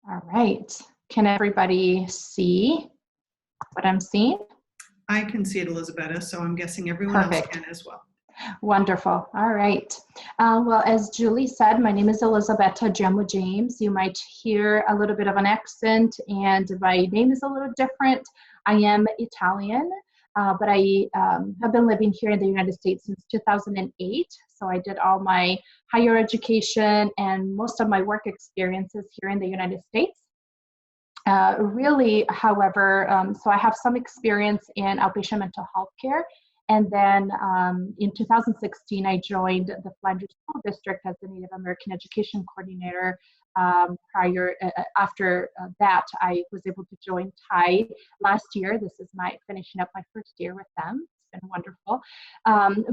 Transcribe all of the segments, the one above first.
All right. Can everybody see what I'm seeing? I can see it, Elisabetta, so I'm guessing everyone else Perfect. can as well. Wonderful. All right. Well, as Julie said, my name is Elisabetta Giomo-James. You might hear a little bit of an accent, and my name is a little different. I am Italian, but I have been living here in the United States since 2008. So I did all my higher education and most of my work experiences here in the United States. Really, however, so I have some experience in outpatient mental health care. And then in 2016, I joined the Flanders School District as the Native American Education Coordinator. After that, I was able to join TIE last year. This is finishing up my first year with them. It's been wonderful.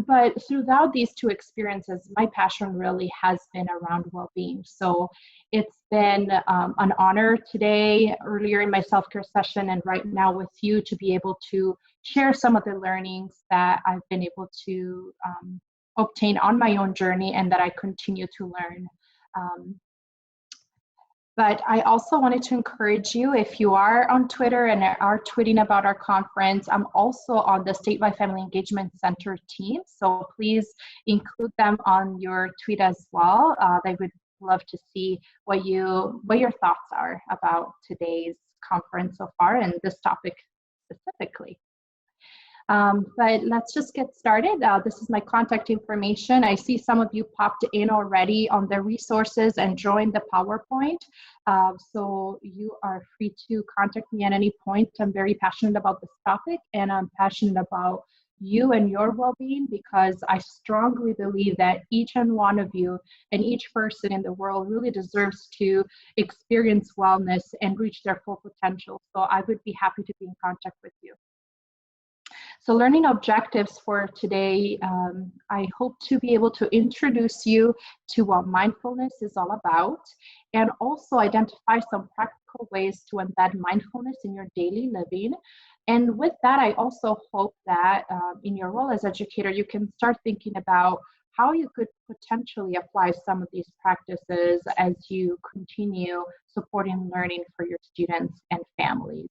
But throughout these two experiences, my passion really has been around well-being. So it's been an honor today, earlier in my self-care session, and right now with you to be able to share some of the learnings that I've been able to obtain on my own journey and that I continue to learn. But I also wanted to encourage you, if you are on Twitter and are tweeting about our conference, I'm also on the Statewide Family Engagement Center team. So please include them on your tweet as well. They would love to see what your thoughts are about today's conference so far and this topic specifically. But let's just get started. This is my contact information. I see some of you popped in already on the resources and joined the PowerPoint. So you are free to contact me at any point. I'm very passionate about this topic, and I'm passionate about you and your well-being because I strongly believe that each and one of you and each person in the world really deserves to experience wellness and reach their full potential. So I would be happy to be in contact with you. So learning objectives for today, I hope to be able to introduce you to what mindfulness is all about and also identify some practical ways to embed mindfulness in your daily living. And with that, I also hope that in your role as educator, you can start thinking about how you could potentially apply some of these practices as you continue supporting learning for your students and families.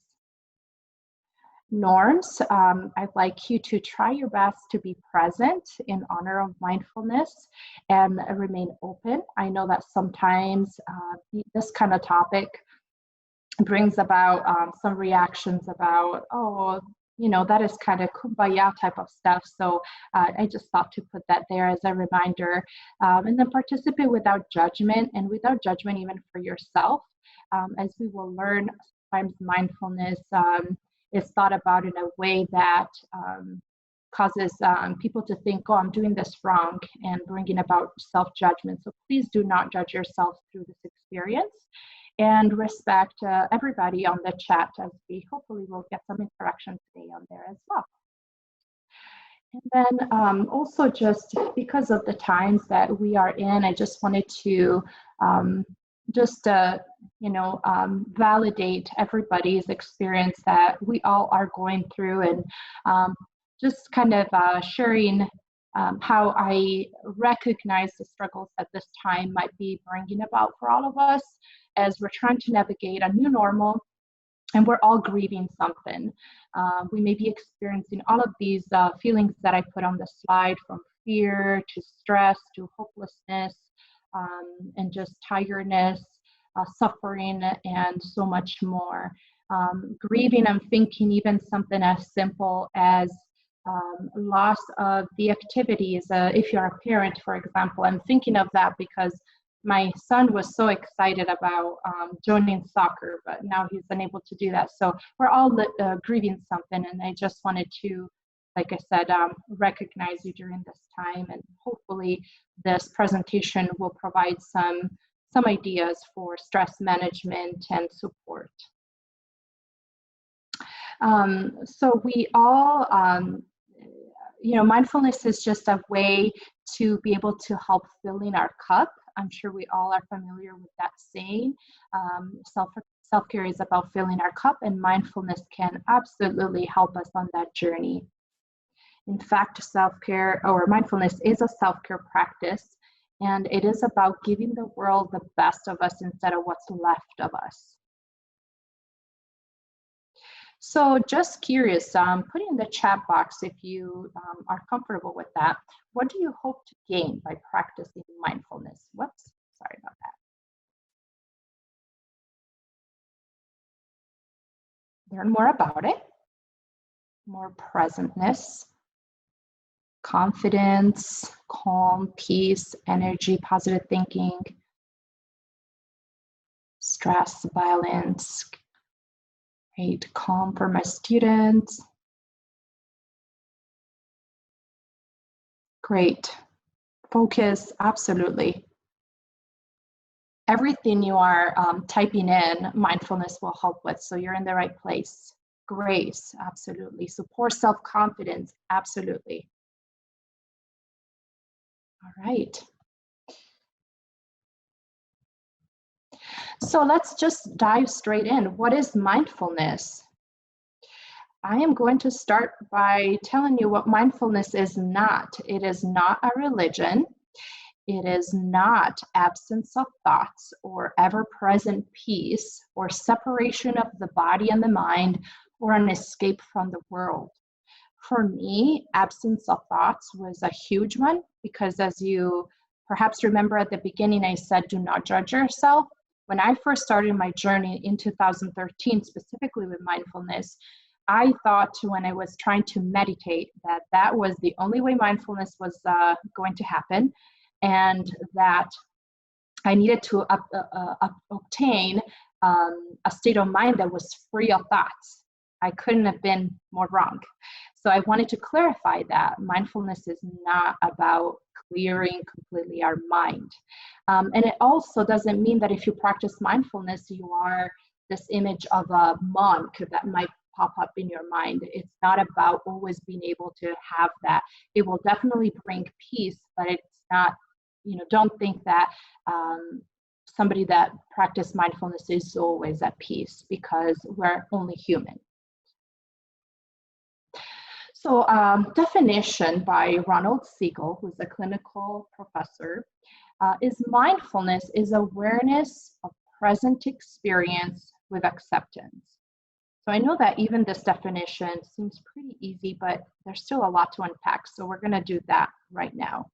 Norms, I'd like you to try your best to be present in honor of mindfulness and remain open. I know that sometimes this kind of topic brings about some reactions about, oh, you know, that is kind of kumbaya type of stuff. So I just thought to put that there as a reminder. And then participate without judgment and without judgment even for yourself. As we will learn, sometimes mindfulness is thought about in a way that causes people to think, oh, I'm doing this wrong, and bringing about self-judgment. So please do not judge yourself through this experience, and respect everybody on the chat, as we hopefully will get some interaction today on there as well. And then also, just because of the times that we are in, I just wanted to validate everybody's experience that we all are going through, and just kind of sharing how I recognize the struggles that this time might be bringing about for all of us as we're trying to navigate a new normal, and we're all grieving something. We may be experiencing all of these feelings that I put on the slide, from fear to stress to hopelessness, and just tiredness, suffering, and so much more. Grieving, I'm thinking even something as simple as loss of the activities. If you're a parent, for example, I'm thinking of that because my son was so excited about joining soccer, but now he's unable to do that. So we're all grieving something, and I just wanted to, like I said, recognize you during this time, and hopefully this presentation will provide some ideas for stress management and support. So we all, mindfulness is just a way to be able to help filling our cup. I'm sure we all are familiar with that saying. Self-care is about filling our cup, and mindfulness can absolutely help us on that journey. In fact, self-care or mindfulness is a self-care practice, And it is about giving the world the best of us instead of what's left of us. So just curious, put in the chat box if you are comfortable with that. What do you hope to gain by practicing mindfulness? Whoops, sorry about that. Learn more about it, more presentness, confidence, calm, peace, energy, positive thinking, stress, balance. Great, calm for my students. Great, focus, absolutely. Everything you are typing in, mindfulness will help with, so you're in the right place. Grace, absolutely. Support self-confidence, absolutely. All right. So let's just dive straight in. What is mindfulness? I am going to start by telling you what mindfulness is not. It is not a religion. It is not absence of thoughts or ever-present peace or separation of the body and the mind or an escape from the world. For me, absence of thoughts was a huge one because, as you perhaps remember at the beginning, I said, do not judge yourself. When I first started my journey in 2013, specifically with mindfulness, I thought when I was trying to meditate that that was the only way mindfulness was going to happen, and that I needed to obtain a state of mind that was free of thoughts. I couldn't have been more wrong. So I wanted to clarify that mindfulness is not about clearing completely our mind. And it also doesn't mean that if you practice mindfulness, you are this image of a monk that might pop up in your mind. It's not about always being able to have that. It will definitely bring peace, but it's not, don't think that somebody that practices mindfulness is always at peace, because we're only human. So definition by Ronald Siegel, who's a clinical professor, is mindfulness is awareness of present experience with acceptance. So I know that even this definition seems pretty easy, but there's still a lot to unpack. So we're going to do that right now.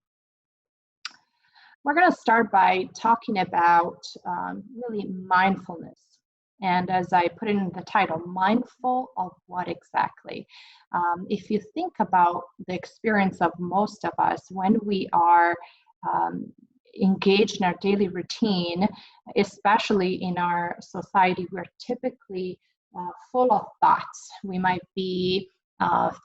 We're going to start by talking about really mindfulness. And as I put in the title, mindful of what exactly? If you think about the experience of most of us when we are engaged in our daily routine, especially in our society, we're typically full of thoughts. We might be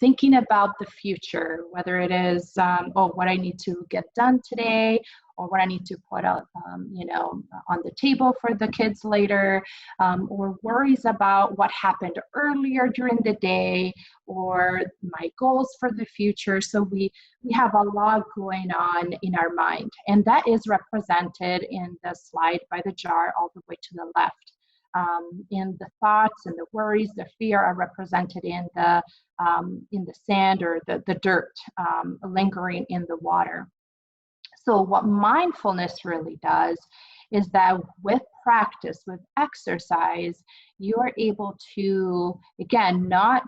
thinking about the future, whether it is, what I need to get done today, or what I need to put out, on the table for the kids later, or worries about what happened earlier during the day, or my goals for the future. So we have a lot going on in our mind, and that is represented in the slide by the jar all the way to the left. And the thoughts and the worries, the fear are represented in the sand or the dirt lingering in the water. So what mindfulness really does is that with practice, with exercise, you are able to, again, not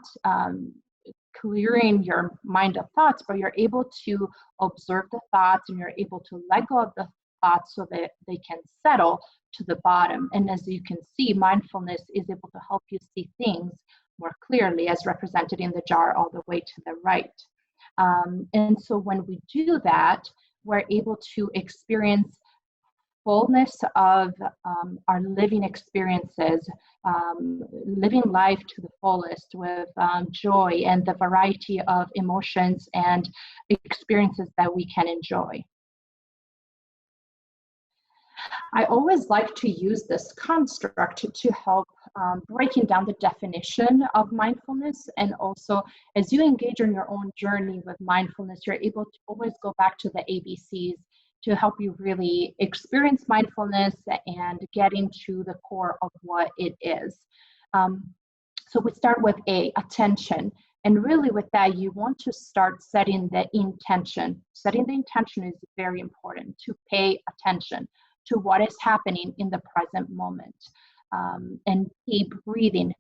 clearing your mind of thoughts, but you're able to observe the thoughts, and you're able to let go of the thoughts so that they can settle to the bottom. And as you can see, mindfulness is able to help you see things more clearly, as represented in the jar all the way to the right. And so when we do that, we're able to experience fullness of our living experiences, living life to the fullest with joy and the variety of emotions and experiences that we can enjoy. I always like to use this construct to help breaking down the definition of mindfulness. And also, as you engage in your own journey with mindfulness, you're able to always go back to the ABCs to help you really experience mindfulness and get into the core of what it is. So we start with A, attention. And really with that, you want to start setting the intention. Setting the intention is very important, to pay attention to what is happening in the present moment. And keep breathing.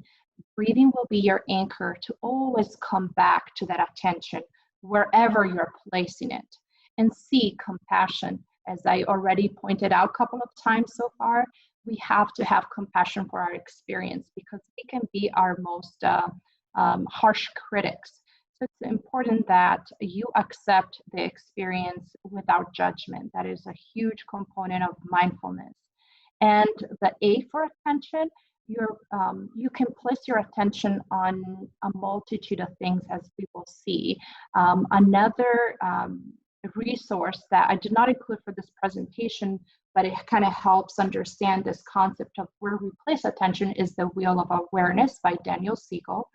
Breathing will be your anchor to always come back to that attention wherever you're placing it. And C, compassion. As I already pointed out a couple of times so far, we have to have compassion for our experience because we can be our most harsh critics. So it's important that you accept the experience without judgment. That is a huge component of mindfulness. And the A for attention, you can place your attention on a multitude of things, as we will see. Another resource that I did not include for this presentation, but it kind of helps understand this concept of where we place attention, is the Wheel of Awareness by Daniel Siegel.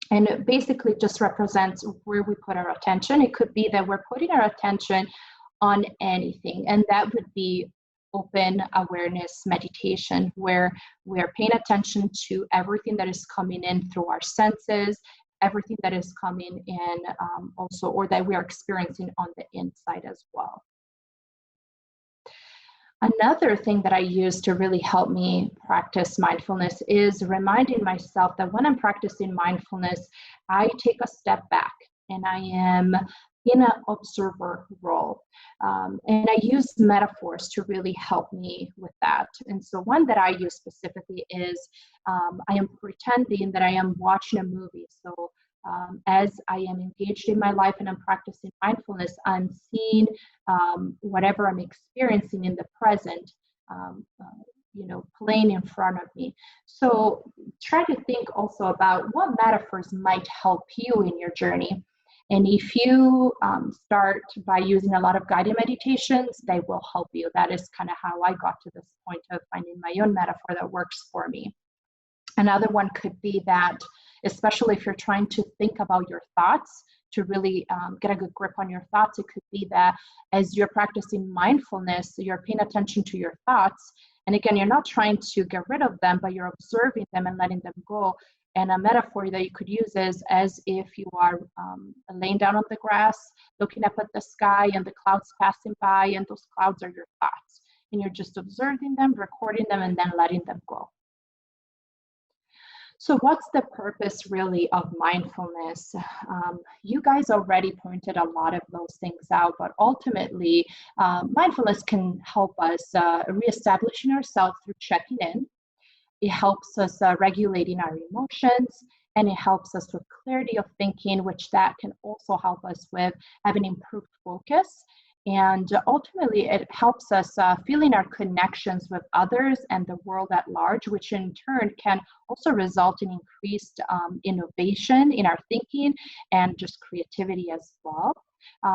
And it basically just represents where we put our attention. It could be that we're putting our attention on anything, and that would be open awareness meditation, where we're paying attention to everything that is coming in through our senses, everything that is coming in also, or that we are experiencing on the inside as well. Another thing that I use to really help me practice mindfulness is reminding myself that when I'm practicing mindfulness, I take a step back and I am in an observer role. And I use metaphors to really help me with that. And so one that I use specifically is I am pretending that I am watching a movie. So as I am engaged in my life and I'm practicing mindfulness, I'm seeing whatever I'm experiencing in the present, playing in front of me. So try to think also about what metaphors might help you in your journey. And if you start by using a lot of guided meditations, they will help you. That is kind of how I got to this point of finding my own metaphor that works for me. Another one could be that, especially if you're trying to think about your thoughts, to really get a good grip on your thoughts, it could be that as you're practicing mindfulness, you're paying attention to your thoughts. And again, you're not trying to get rid of them, but you're observing them and letting them go. And a metaphor that you could use is as if you are laying down on the grass, looking up at the sky and the clouds passing by, and those clouds are your thoughts. And you're just observing them, recording them, and then letting them go. So what's the purpose really of mindfulness? You guys already pointed a lot of those things out, but ultimately, mindfulness can help us reestablishing ourselves through checking in. It helps us regulating our emotions, and it helps us with clarity of thinking, which that can also help us with having improved focus. And ultimately, it helps us feeling our connections with others and the world at large, which in turn can also result in increased innovation in our thinking and just creativity as well.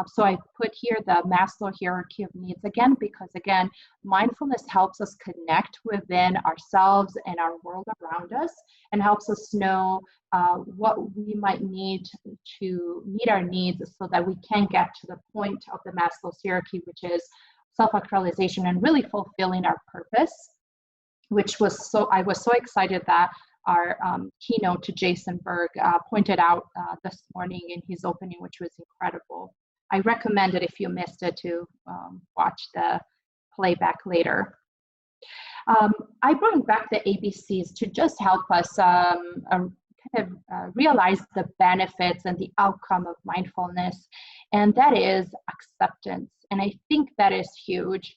So I put here the Maslow hierarchy of needs again, because again, mindfulness helps us connect within ourselves and our world around us, and helps us know what we might need to meet our needs so that we can get to the point of the Maslow's hierarchy, which is self-actualization and really fulfilling our purpose, which was I was so excited that our keynote to Jason Berg pointed out this morning in his opening, which was incredible. I recommend it if you missed it to watch the playback later. I bring back the ABCs to just help us realize the benefits and the outcome of mindfulness, and that is acceptance. And I think that is huge.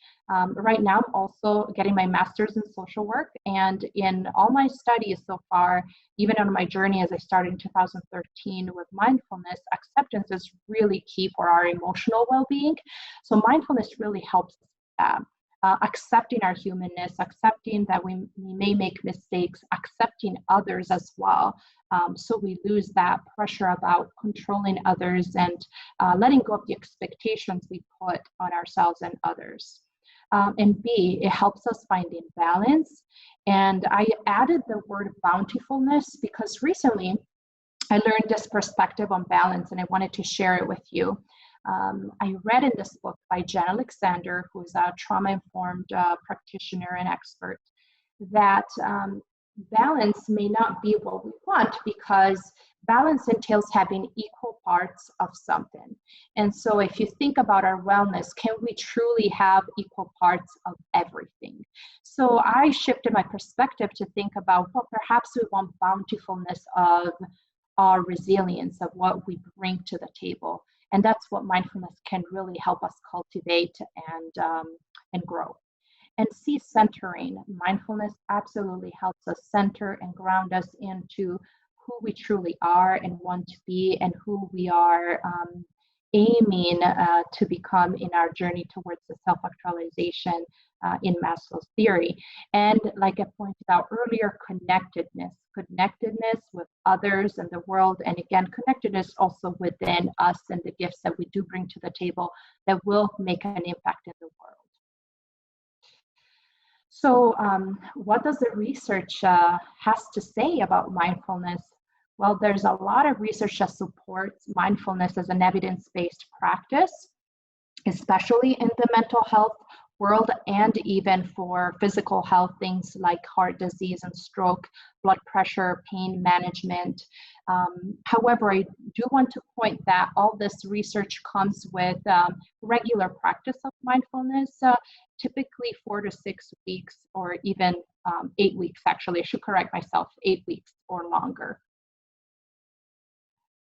Right now, I'm also getting my master's in social work, and in all my studies so far, even on my journey as I started in 2013 with mindfulness, acceptance is really key for our emotional well-being. So mindfulness really helps accepting our humanness, accepting that we may make mistakes, accepting others as well. So we lose that pressure about controlling others and letting go of the expectations we put on ourselves and others. And B, it helps us finding balance. And I added the word bountifulness because recently I learned this perspective on balance, and I wanted to share it with you. I read in this book by Jen Alexander, who's a trauma-informed practitioner and expert, that balance may not be what we want, because balance entails having equal parts of something. And so if you think about our wellness, can we truly have equal parts of everything? So I shifted my perspective to think about, well, perhaps we want bountifulness of our resilience, of what we bring to the table. And that's what mindfulness can really help us cultivate and grow. And see, centering. Mindfulness absolutely helps us center and ground us into who we truly are and want to be, and who we are aiming to become in our journey towards the self-actualization in Maslow's theory. And like I pointed out earlier, connectedness with others and the world, and again, connectedness also within us and the gifts that we do bring to the table that will make an impact in the world. So what does the research has to say about mindfulness? Well, there's a lot of research that supports mindfulness as an evidence-based practice, especially in the mental health world, and even for physical health, things like heart disease and stroke, blood pressure, pain management. However, I do want to point that all this research comes with regular practice of mindfulness, typically 4 to 6 weeks, or even 8 weeks, actually. I should correct myself, 8 weeks or longer.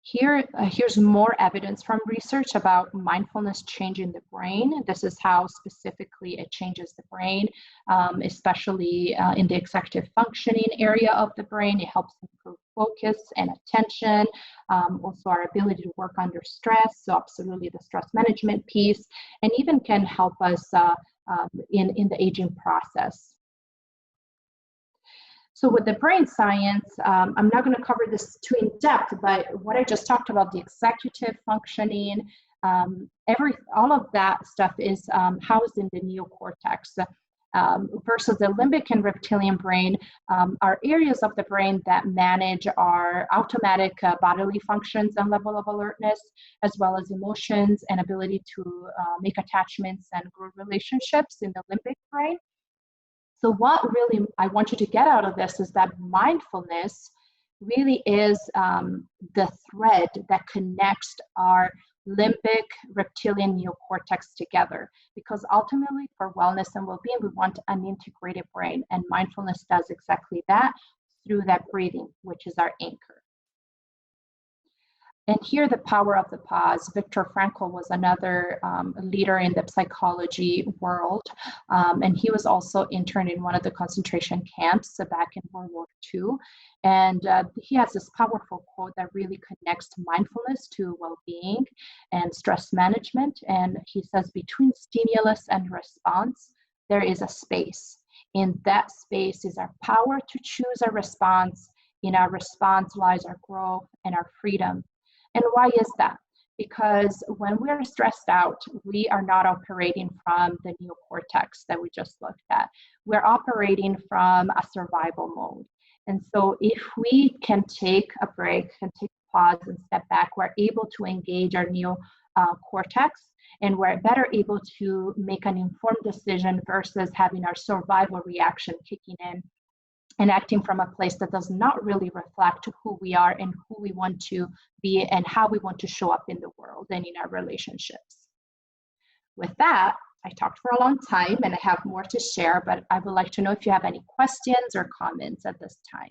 Here's more evidence from research about mindfulness changing the brain. This is how specifically it changes the brain, especially in the executive functioning area of the brain. It helps improve focus and attention, also our ability to work under stress, so absolutely the stress management piece, and even can help us in the aging process. So with the brain science, I'm not going to cover this too in depth, but what I just talked about, the executive functioning, all of that stuff is housed in the neocortex, versus the limbic and reptilian brain are areas of the brain that manage our automatic bodily functions and level of alertness, as well as emotions and ability to make attachments and grow relationships in the limbic brain. So what really I want you to get out of this is that mindfulness really is the thread that connects our limbic, reptilian, neocortex together. Because ultimately, for wellness and well-being, we want an integrated brain, and mindfulness does exactly that through that breathing, which is our anchor. And here, the power of the pause. Viktor Frankl was another leader in the psychology world, and he was also interned in one of the concentration camps back in World War II. And he has this powerful quote that really connects mindfulness to well-being and stress management. And he says, between stimulus and response, there is a space. In that space is our power to choose a response. In our response lies our growth and our freedom. And why is that? Because when we're stressed out, we are not operating from the neocortex that we just looked at. We're operating from a survival mode. And so if we can take a break, can take a pause and step back, we're able to engage our neocortex, and we're better able to make an informed decision versus having our survival reaction kicking in and acting from a place that does not really reflect who we are and who we want to be and how we want to show up in the world and in our relationships. With that, I talked for a long time and I have more to share, but I would like to know if you have any questions or comments at this time.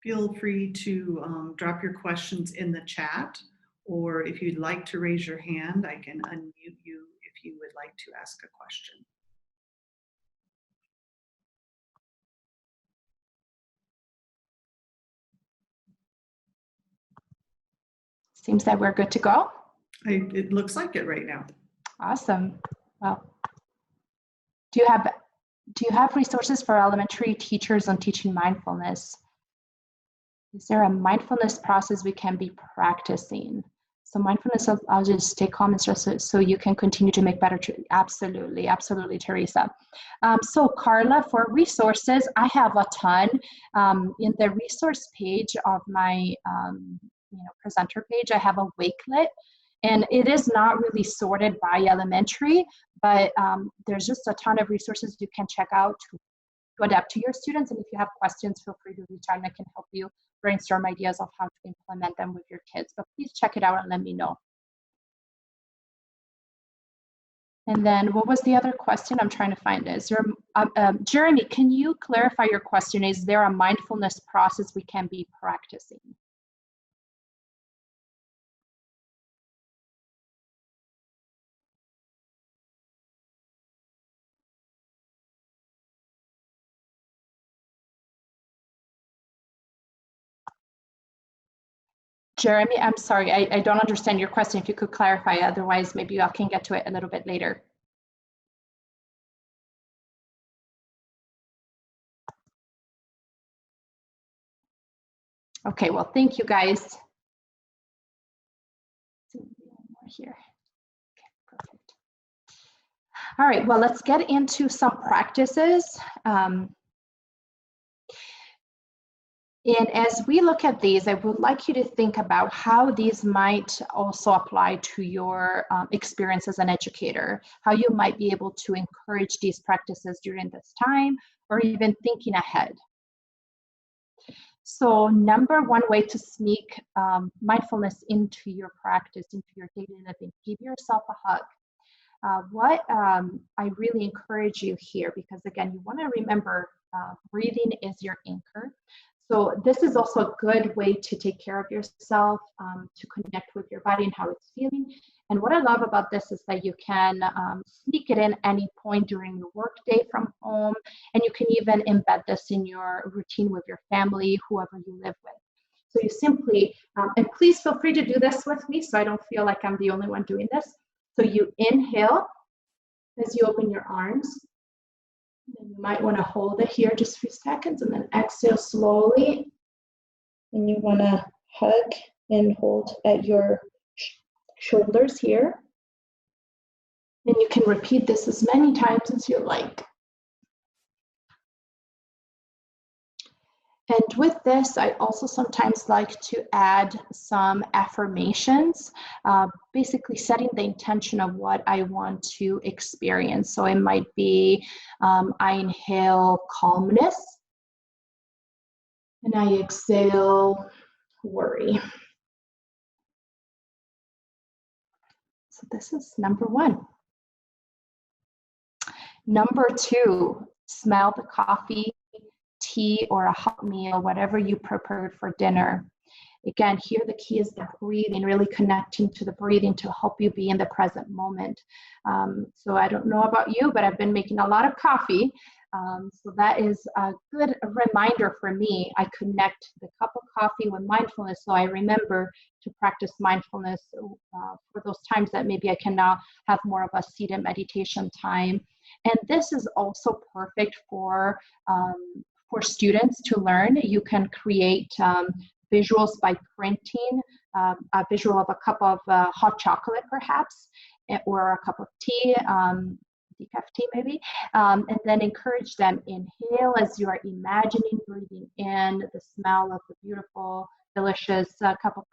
Feel free to drop your questions in the chat, or if you'd like to raise your hand, I can unmute you if you would like to ask a question. Seems that we're good to go. It looks like it right now. Awesome. Well, do you have resources for elementary teachers on teaching mindfulness? Is there a mindfulness process we can be practicing? So mindfulness, I'll just take comments just so you can continue to make better. Absolutely, absolutely, Teresa. So Carla, for resources, I have a ton. In the resource page of my presenter page, I have a Wakelet. And it is not really sorted by elementary, but there's just a ton of resources you can check out to adapt to your students. And if you have questions, feel free to reach out and I can help you brainstorm ideas of how to implement them with your kids. But please check it out and let me know. And then what was the other question? I'm trying to find it. Is there, Jeremy, can you clarify your question? Is there a mindfulness process we can be practicing? Jeremy, I'm sorry, I don't understand your question. If you could clarify, otherwise maybe I can get to it a little bit later. Okay, well, thank you guys. Here. Okay, perfect. All right, well, let's get into some practices. And as we look at these, I would like you to think about how these might also apply to your experience as an educator, how you might be able to encourage these practices during this time, or even thinking ahead. So number one way to sneak mindfulness into your practice, into your daily living, give yourself a hug. What I really encourage you here, because again, you want to remember breathing is your anchor. So this is also a good way to take care of yourself, to connect with your body and how it's feeling. And what I love about this is that you can sneak it in any point during your workday from home, and you can even embed this in your routine with your family, whoever you live with. So you simply, and please feel free to do this with me so I don't feel like I'm the only one doing this. So you inhale as you open your arms. And you might want to hold it here just a few seconds and then exhale slowly. And you want to hug and hold at your shoulders here. And you can repeat this as many times as you like. And with this, I also sometimes like to add some affirmations, basically setting the intention of what I want to experience. So it might be, I inhale calmness, and I exhale worry. So this is number one. Number two, smell the coffee, tea, or a hot meal, whatever you prepared for dinner. Again, here the key is the breathing, really connecting to the breathing to help you be in the present moment. So I don't know about you, but I've been making a lot of coffee. So that is a good reminder for me. I connect the cup of coffee with mindfulness, so I remember to practice mindfulness for those times that maybe I can now have more of a seated meditation time. And this is also perfect for students to learn. You can create visuals by printing a visual of a cup of hot chocolate, perhaps, or a cup of tea, decaf tea maybe, and then encourage them. Inhale as you are imagining breathing in the smell of the beautiful, delicious cup of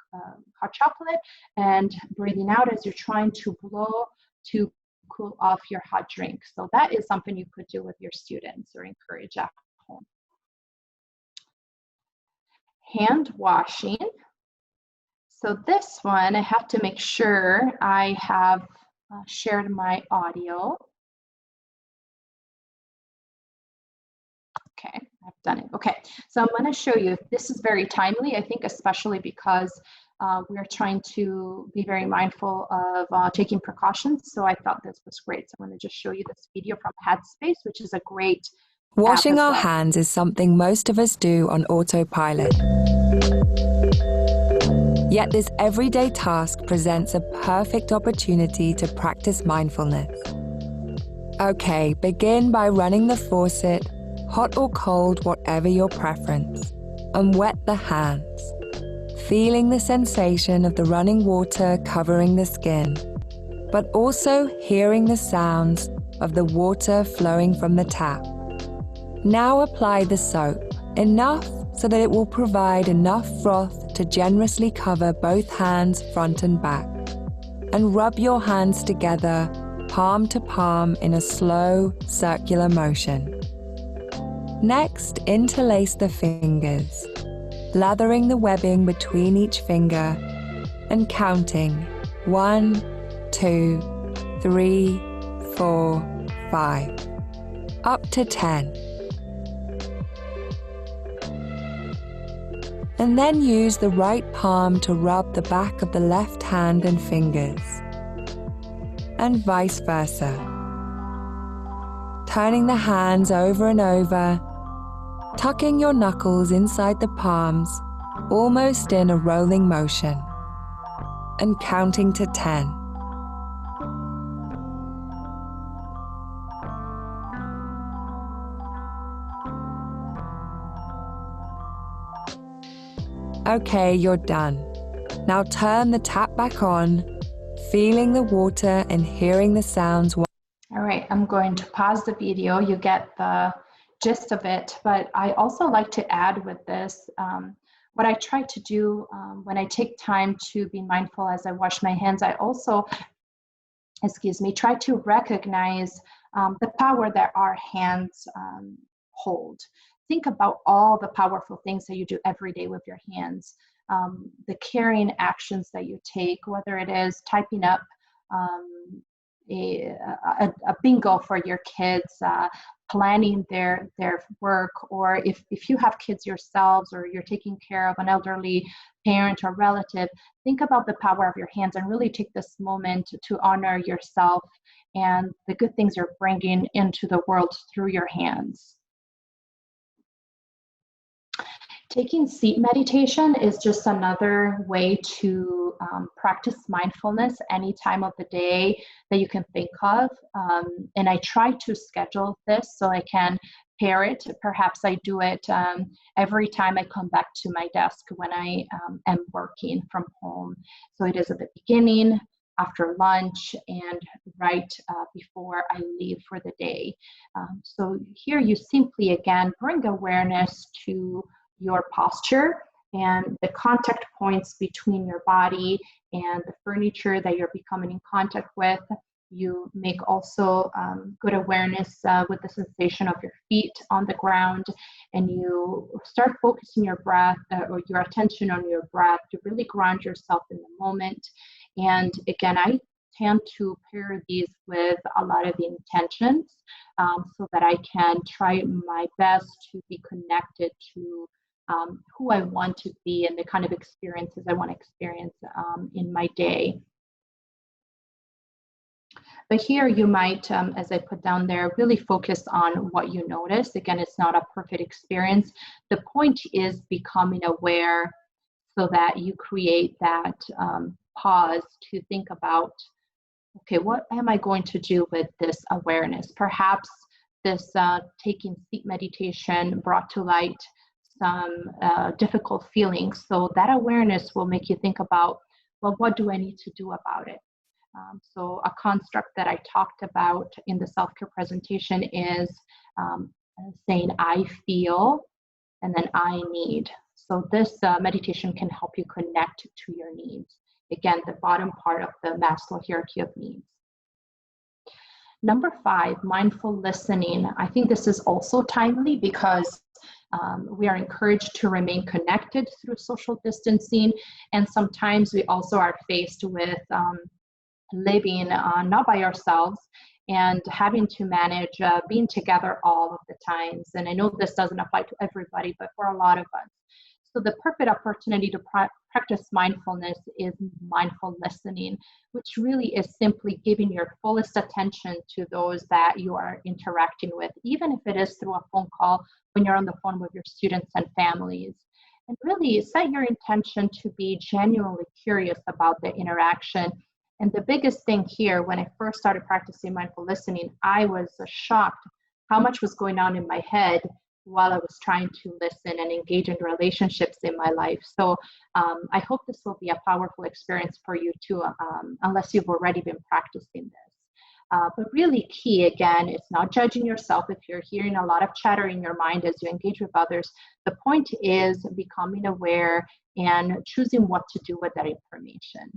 hot chocolate, and breathing out as you're trying to blow to cool off your hot drink. So that is something you could do with your students or encourage at home. Hand washing. So this one, I have to make sure I have shared my audio. Okay, I've done it. Okay, so I'm going to show you. This is very timely, I think, especially because we're trying to be very mindful of taking precautions. So I thought this was great. So I'm going to just show you this video from Headspace, which is a great Washing our hands is something most of us do on autopilot. Yet this everyday task presents a perfect opportunity to practice mindfulness. Okay, begin by running the faucet, hot or cold, whatever your preference, and wet the hands, feeling the sensation of the running water covering the skin, but also hearing the sounds of the water flowing from the tap. Now apply the soap, enough so that it will provide enough froth to generously cover both hands front and back. and rub your hands together, palm to palm in a slow, circular motion. Next, interlace the fingers, lathering the webbing between each finger and counting 1, 2, 3, 4, 5, up to 10. And then use the right palm to rub the back of the left hand and fingers, and vice versa. Turning the hands over and over, tucking your knuckles inside the palms, almost in a rolling motion, and counting to 10. Okay, you're done. Now turn the tap back on, feeling the water and hearing the sounds. All right, I'm going to pause the video. You get the gist of it, but I also like to add with this, what I try to do when I take time to be mindful as I wash my hands, I also, try to recognize the power that our hands hold. Think about all the powerful things that you do every day with your hands, the caring actions that you take, whether it is typing up a bingo for your kids, planning their work, or if you have kids yourselves or you're taking care of an elderly parent or relative, think about the power of your hands and really take this moment to honor yourself and the good things you're bringing into the world through your hands. Taking seat meditation is just another way to practice mindfulness any time of the day that you can think of. And I try to schedule this so I can pair it. Perhaps I do it every time I come back to my desk when I am working from home. So it is at the beginning, after lunch, and right before I leave for the day. So here you simply, again, bring awareness to your posture and the contact points between your body and the furniture that you're becoming in contact with. You make also good awareness with the sensation of your feet on the ground, and you start focusing your breath or your attention on your breath to really ground yourself in the moment. And again, I tend to pair these with a lot of intentions so that I can try my best to be connected to who I want to be and the kind of experiences I want to experience in my day. But here you might, as I put down there, really focus on what you notice. Again, it's not a perfect experience. The point is becoming aware so that you create that pause to think about, okay, what am I going to do with this awareness? Perhaps this taking seat meditation brought to light some difficult feelings. So that awareness will make you think about, well, what do I need to do about it? So a construct that I talked about in the self-care presentation is saying I feel and then I need. So this meditation can help you connect to your needs. Again, the bottom part of the Maslow hierarchy of needs. Number 5, mindful listening. I think this is also timely because we are encouraged to remain connected through social distancing, and sometimes we also are faced with living not by ourselves and having to manage being together all of the times. And I know this doesn't apply to everybody, but for a lot of us. So the perfect opportunity to practice mindfulness is mindful listening, which really is simply giving your fullest attention to those that you are interacting with, even if it is through a phone call when you're on the phone with your students and families. And really set your intention to be genuinely curious about the interaction. And the biggest thing here, when I first started practicing mindful listening, I was shocked how much was going on in my head while I was trying to listen and engage in relationships in my life. So I hope this will be a powerful experience for you too, unless you've already been practicing this. But really key, again, it's not judging yourself if you're hearing a lot of chatter in your mind as you engage with others. The point is becoming aware and choosing what to do with that information.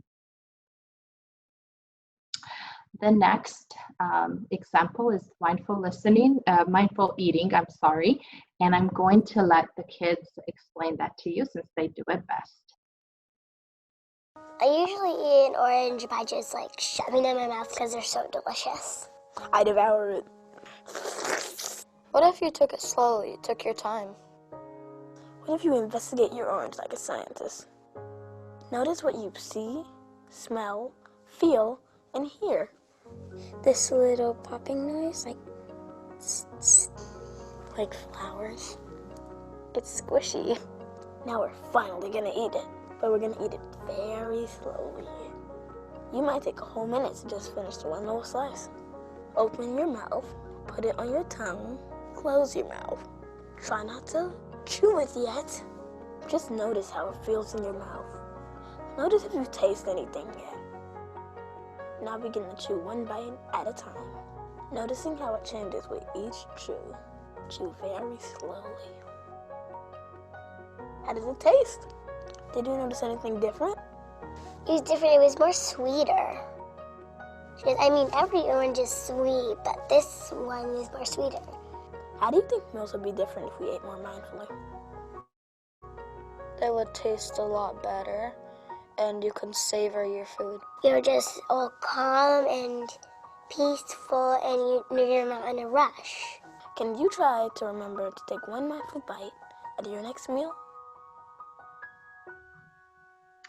The next example is mindful eating, I'm sorry. And I'm going to let the kids explain that to you since they do it best. I usually eat an orange by just like shoving them in my mouth because they're so delicious. I devour it. What if you took it slowly, took your time? What if you investigate your orange like a scientist? Notice what you see, smell, feel, and hear. This little popping noise, like like flowers. It's squishy. Now we're finally gonna eat it, but we're gonna eat it very slowly. You might take a whole minute to just finish one little slice. Open your mouth, put it on your tongue, close your mouth. Try not to chew it yet. Just notice how it feels in your mouth. Notice if you taste anything yet. Now begin to chew one bite at a time, noticing how it changes with each chew. Chew very slowly. How does it taste? Did you notice anything different? It was different. It was more sweeter. I mean, every orange is sweet, but this one is more sweeter. How do you think meals would be different if we ate more mindfully? They would taste a lot better, and you can savor your food. You're just all calm and peaceful, and you're not in a rush. Can you try to remember to take one mindful bite at your next meal?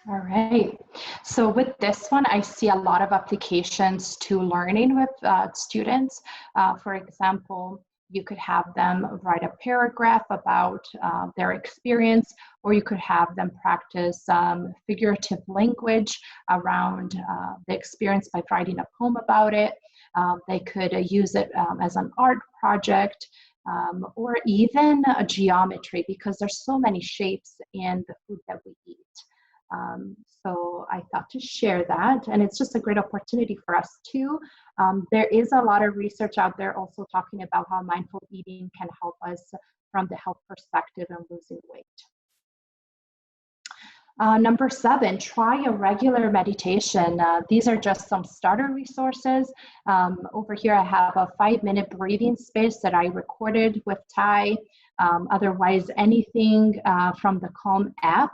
All right. So with this one, I see a lot of applications to learning with students. For example, you could have them write a paragraph about their experience, or you could have them practice figurative language around the experience by writing a poem about it. They could use it as an art project, or even a geometry, because there's so many shapes in the food that we eat. So I thought to share that, and it's just a great opportunity for us too. There is a lot of research out there also talking about how mindful eating can help us from the health perspective and losing weight. Number 7, try a regular meditation. These are just some starter resources. Over here I have a 5-minute breathing space that I recorded with Ty. Otherwise, anything from the Calm app.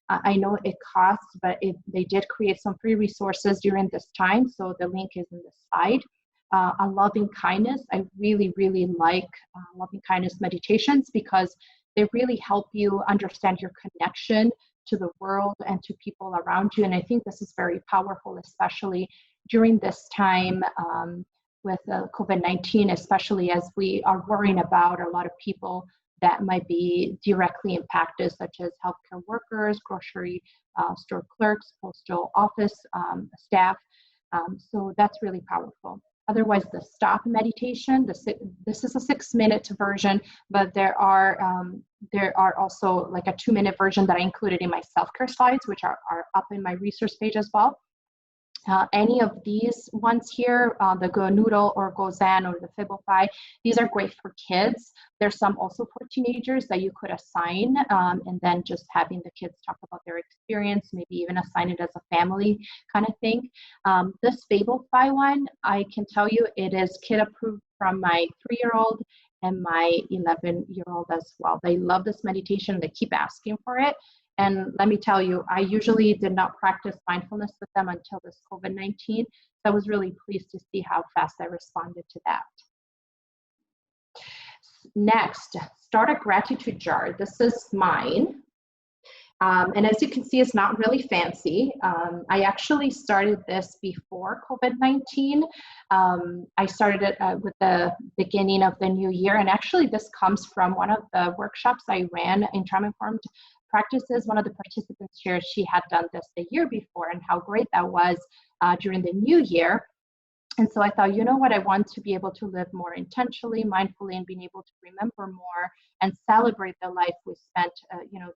I know it costs, but they did create some free resources during this time, so the link is in the slide. A loving kindness. I really, really like loving kindness meditations because they really help you understand your connection to the world and to people around you. And I think this is very powerful, especially during this time with COVID-19, especially as we are worrying about a lot of people that might be directly impacted, such as healthcare workers, grocery store clerks, postal office staff. So that's really powerful. Otherwise, the stop meditation, this is a 6-minute version, but there are also like a 2-minute version that I included in my self-care slides, which are up in my resource page as well. Any of these ones here, the Go Noodle or Go Zen or the Fibbleify, these are great for kids. There's some also for teenagers that you could assign, and then just having the kids talk about their experience, maybe even assign it as a family kind of thing. This Fibbleify one, I can tell you it is kid approved from my 3-year-old and my 11-year-old as well. They love this meditation. They keep asking for it. And let me tell you, I usually did not practice mindfulness with them until this COVID-19. So I was really pleased to see how fast I responded to that. Next, start a gratitude jar. This is mine. And as you can see, it's not really fancy. I actually started this before COVID-19. I started it with the beginning of the new year. And actually, this comes from one of the workshops I ran in trauma-informed practices. One of the participants shared she had done this the year before and how great that was during the new year. And so I thought, you know what, I want to be able to live more intentionally, mindfully, and being able to remember more and celebrate the life we spent,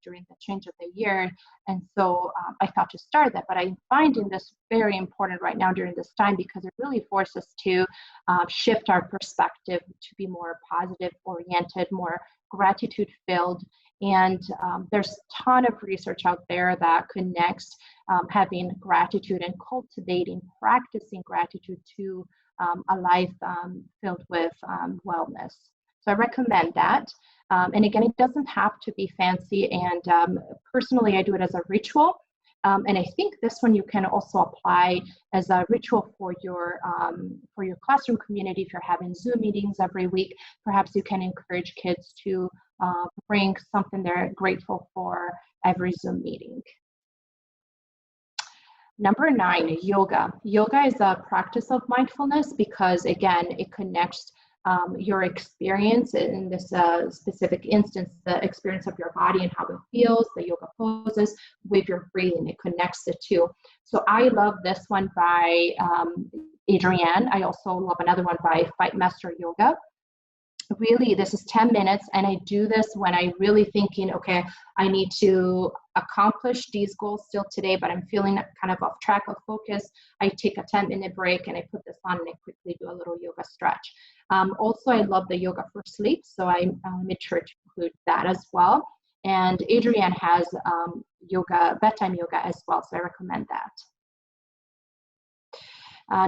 during the change of the year. And so I thought to start that, but I'm finding this very important right now during this time because it really forces us to shift our perspective to be more positive oriented, more gratitude filled. And there's a ton of research out there that connects having gratitude and cultivating, practicing gratitude to a life filled with wellness. So I recommend that. And again, it doesn't have to be fancy. And personally, I do it as a ritual. And I think this one you can also apply as a ritual for your classroom community. If you're having Zoom meetings every week, perhaps you can encourage kids to bring something they're grateful for every Zoom meeting. Number 9, yoga. Yoga is a practice of mindfulness because, again, it connects your experience in this specific instance, the experience of your body and how it feels, the yoga poses, with your breathing. It connects the two. So I love this one by Adrienne. I also love another one by Fight Master Yoga. Really, this is 10 minutes, and I do this when I'm really thinking, okay, I need to accomplish these goals still today, but I'm feeling kind of off track of focus. I take a 10-minute break and I put this on and I quickly do a little yoga stretch. Also, I love the yoga for sleep, so I made sure to include that as well. And Adrienne has yoga, bedtime yoga as well, so I recommend that.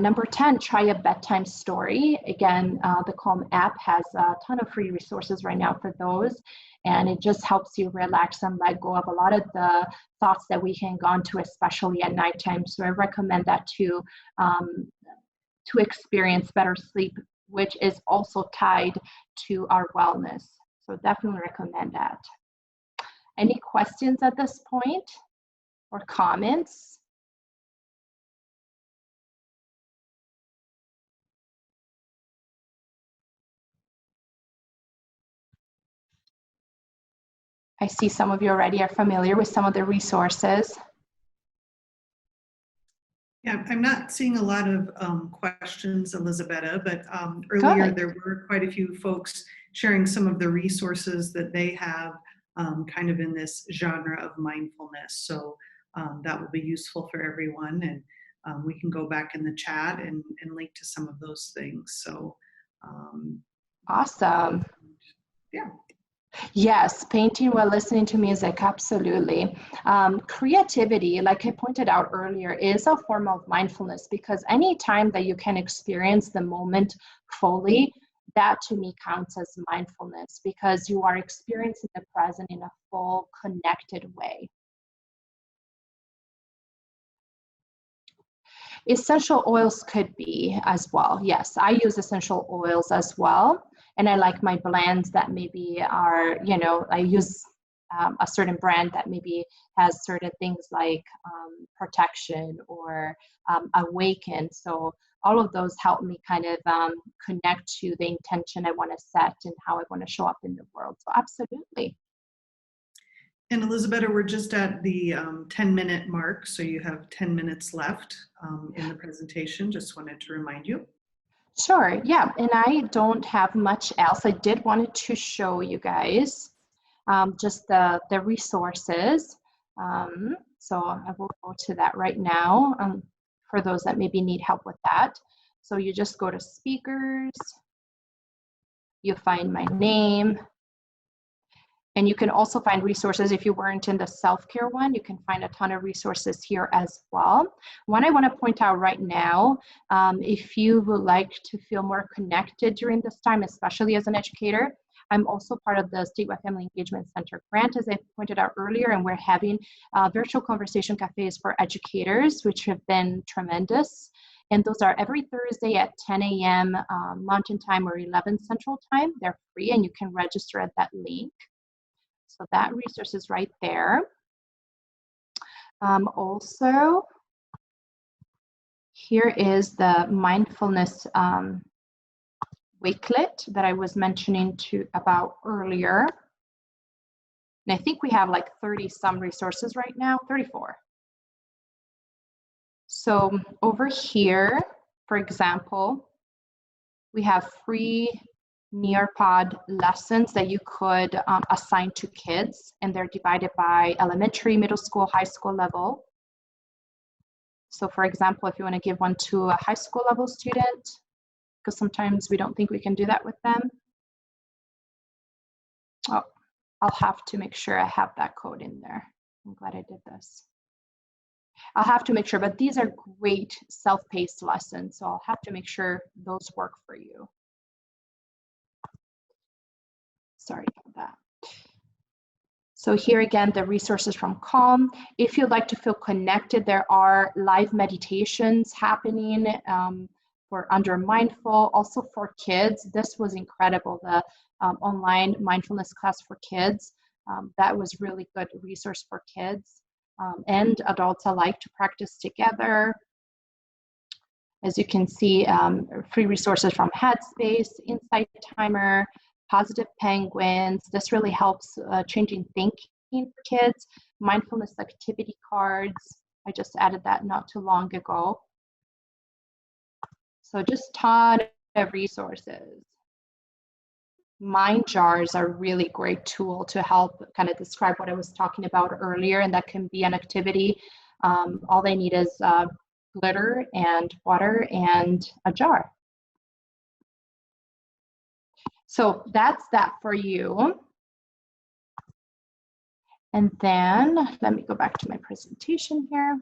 Number 10, try a bedtime story. Again, the Calm app has a ton of free resources right now for those, and it just helps you relax and let go of a lot of the thoughts that we hang on to, especially at nighttime. So I recommend that to experience better sleep, which is also tied to our wellness. So definitely recommend that. Any questions at this point or comments? I see some of you already are familiar with some of the resources. Yeah, I'm not seeing a lot of questions, Elisabetta, but earlier there were quite a few folks sharing some of the resources that they have kind of in this genre of mindfulness. So that will be useful for everyone, and we can go back in the chat and link to some of those things. So awesome. Yeah. Yes, painting while listening to music, absolutely. Creativity, like I pointed out earlier, is a form of mindfulness, because any time that you can experience the moment fully, that to me counts as mindfulness, because you are experiencing the present in a full, connected way. Essential oils could be as well. Yes, I use essential oils as well. And I like my blends that maybe are, you know, I use a certain brand that maybe has certain things like protection or awaken. So all of those help me kind of connect to the intention I want to set and how I want to show up in the world. So absolutely. And Elisabetta, we're just at the 10-minute mark, so you have 10 minutes left in the presentation. Just wanted to remind you. Sure, yeah, and I don't have much else. I did wanted to show you guys just the resources. So I will go to that right now for those that maybe need help with that. So you just go to speakers, you find my name, and you can also find resources. If you weren't in the self-care one, you can find a ton of resources here as well. One I want to point out right now, if you would like to feel more connected during this time, especially as an educator, I'm also part of the Statewide Family Engagement Center grant, as I pointed out earlier, and we're having virtual conversation cafes for educators, which have been tremendous. And those are every Thursday at 10 a.m. Mountain Time or 11 Central Time. They're free, and you can register at that link. So that resource is right there. Also, here is the mindfulness Wakelet that I was mentioning about earlier. And I think we have like 30 some resources right now, 34. So over here, for example, we have free Nearpod lessons that you could assign to kids, and they're divided by elementary, middle school, high school level. So for example, if you want to give one to a high school level student, because sometimes we don't think we can do that with them. I'll have to make sure I have that code in there. I'm glad I did this. I'll have to make sure, but these are great self-paced lessons, so I'll have to make sure those work for you. Sorry about that. So here again, the resources from Calm. If you'd like to feel connected, there are live meditations happening for under mindful, also for kids. This was incredible, the online mindfulness class for kids. That was really good resource for kids and adults alike to practice together. As you can see, free resources from Headspace, Insight Timer, Positive Penguins. This really helps changing thinking for kids. Mindfulness activity cards. I just added that not too long ago. So just a ton of resources. Mind jars are a really great tool to help kind of describe what I was talking about earlier, and that can be an activity. All they need is glitter and water and a jar. So that's that for you. And then let me go back to my presentation here.